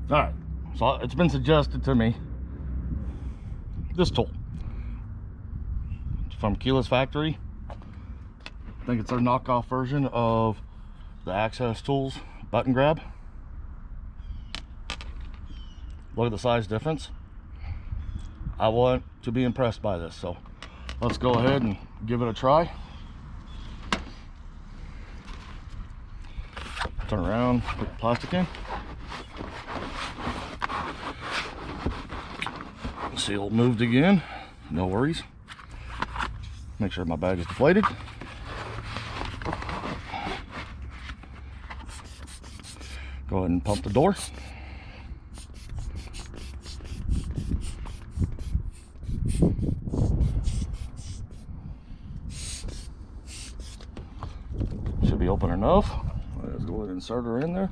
All right, so it's been suggested to me, this tool. It's from Keyless Factory. I think it's their knockoff version of the Access Tools button grab. Look at the size difference. I want to be impressed by this, so let's go ahead and give it a try. Turn around, put the plastic in. Seal moved again, no worries. Make sure my bag is deflated. Go ahead and pump the door. Should be open enough. Let's go ahead and insert her in there.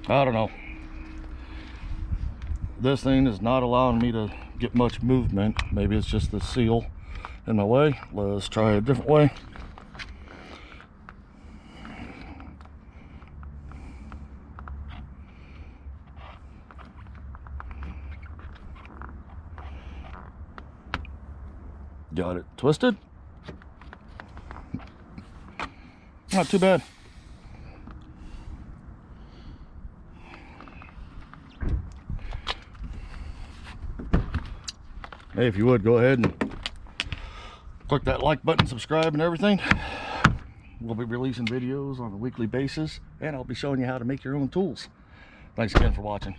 I don't know. This thing is not allowing me to get much movement. Maybe it's just the seal in my way. Let's try a different way. Got it twisted. Not too bad. Hey, if you would, go ahead and click that like button, subscribe and everything. We'll be releasing videos on a weekly basis, and I'll be showing you how to make your own tools. Thanks again for watching.